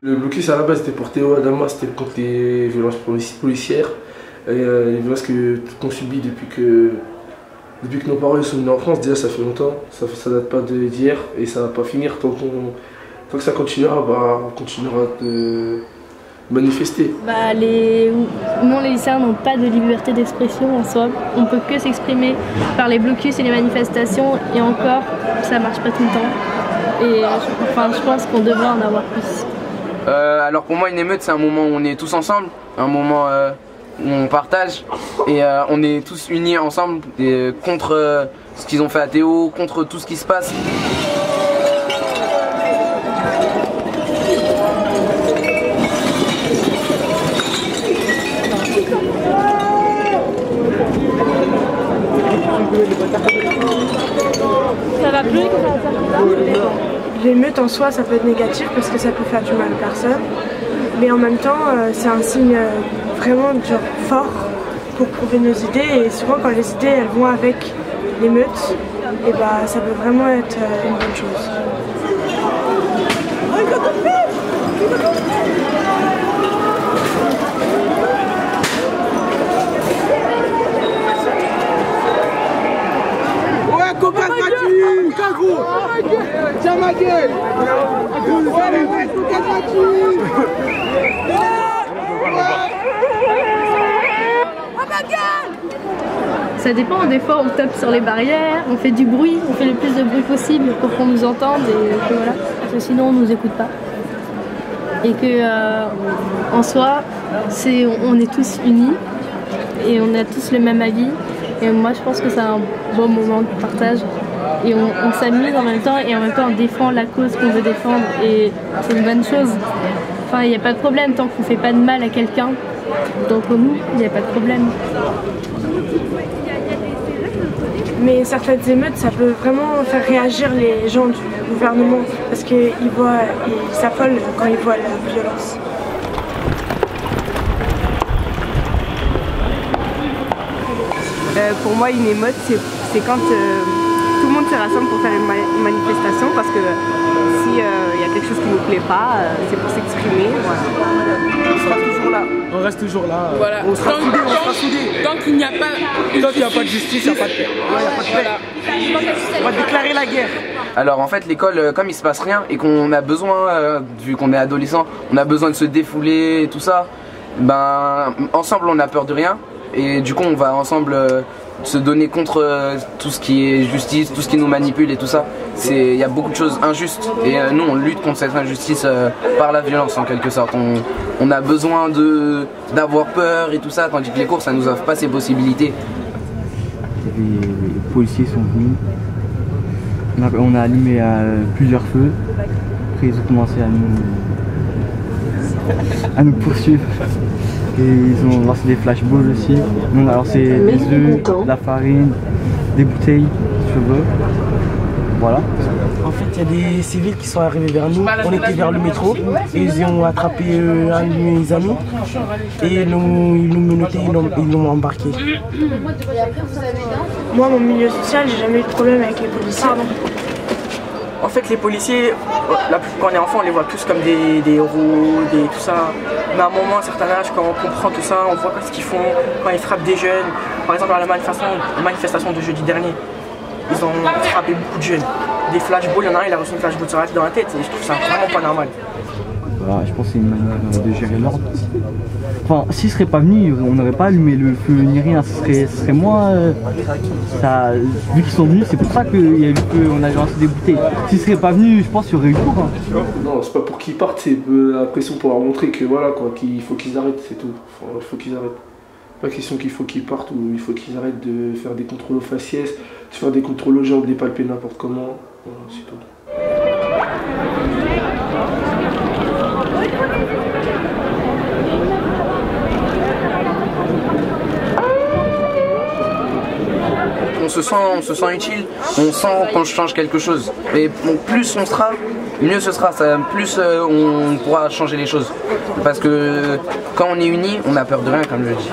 Le blocus à la base était pour Théo Adama, c'était contre les violences policières et les violences qu'on subit depuis que nos parents sont venus en France. Déjà ça fait longtemps, ça date pas d'hier et ça va pas finir tant que ça continuera, on continuera de manifester. Non, les lycéens n'ont pas de liberté d'expression en soi. On peut que s'exprimer par les blocus et les manifestations et encore, ça marche pas tout le temps. Et je pense qu'on devrait en avoir plus. Alors pour moi une émeute c'est un moment où on est tous ensemble, un moment où on partage et on est tous unis ensemble contre ce qu'ils ont fait à Théo, contre tout ce qui se passe. Ça va plus que ça va. L'émeute en soi, ça peut être négatif parce que ça peut faire du mal à personne. Mais en même temps, c'est un signe vraiment fort pour prouver nos idées. Et souvent, quand les idées elles vont avec l'émeute, et ça peut vraiment être une bonne chose. Coca gratuit! Coca gros! Tiens ma gueule! Ouais, Coca gratuit! Ça dépend, des fois on tape sur les barrières, on fait du bruit, on fait le plus de bruit possible pour qu'on nous entende et que voilà, parce que sinon on nous écoute pas. Et que en soi, on est tous unis et on a tous le même avis. Et moi je pense que c'est un bon moment de partage et on s'amuse en même temps et en même temps on défend la cause qu'on veut défendre et c'est une bonne chose. Enfin il n'y a pas de problème tant qu'on ne fait pas de mal à quelqu'un. Donc pour nous, il n'y a pas de problème. Mais certaines émeutes, ça peut vraiment faire réagir les gens du gouvernement parce qu'ils s'affolent quand ils voient la violence. Pour moi, une émeute, c'est quand tout le monde se rassemble pour faire une manifestation parce que s'il y a quelque chose qui ne nous plaît pas, c'est pour s'exprimer. Voilà. On sera toujours là. On reste toujours là. Voilà. On sera soudés. Tant qu'il n'y a pas de justice, il n'y a pas de paix. On va déclarer la guerre. Alors en fait l'école, comme il se passe rien et qu'on a besoin, vu qu'on est adolescent, on a besoin de se défouler et tout ça, ensemble on a peur de rien. Et du coup on va ensemble se donner contre tout ce qui est justice, tout ce qui nous manipule et tout ça. Il y a beaucoup de choses injustes et nous on lutte contre cette injustice par la violence en quelque sorte. On a besoin d'avoir peur et tout ça, tandis que les cours ça nous offre pas ces possibilités. Les policiers sont venus, on a allumé plusieurs feux, après ils ont commencé à nous poursuivre. Et ils ont lancé des flashballs aussi. Donc, alors c'est des œufs, de la farine, des bouteilles, si tu veux. Voilà. En fait, il y a des civils qui sont arrivés vers nous. On était vers le métro et ils ont attrapé un de mes amis et ils nous menottaient, ils l'ont embarqué. Moi, mon milieu social, j'ai jamais eu de problème avec les policiers. En fait, les policiers, quand on est enfant, on les voit tous comme des héros, tout ça. Mais à un moment, à un certain âge, quand on comprend tout ça, on voit ce qu'ils font, quand ils frappent des jeunes. Par exemple, à la manifestation de jeudi dernier, ils ont frappé beaucoup de jeunes. Des flashballs, il y en a un, il a reçu une flashball dans la tête, et je trouve ça vraiment pas normal. Voilà, je pense que c'est une manière de gérer l'ordre. Enfin, s'ils seraient pas venus, on n'aurait pas allumé le feu ni rien, ce serait moins... vu qu'ils sont venus, c'est pour ça qu'il y a eu le feu, on a lancé des bouteilles. S'ils seraient pas venus, je pense qu'il y aurait eu cours. Hein. Non, c'est pas pour qu'ils partent, c'est la pression pour leur montrer que voilà quoi, qu'il faut qu'ils arrêtent, c'est tout. Il faut qu'ils arrêtent. Pas question qu'il faut qu'ils partent ou il faut qu'ils arrêtent de faire des contrôles aux faciès, de faire des contrôles aux gens, de les palper n'importe comment. Voilà, c'est tout. On se sent utile, on sent qu'on change quelque chose. Et plus on sera, mieux ce sera, plus on pourra changer les choses. Parce que quand on est unis, on n'a peur de rien, comme je dis.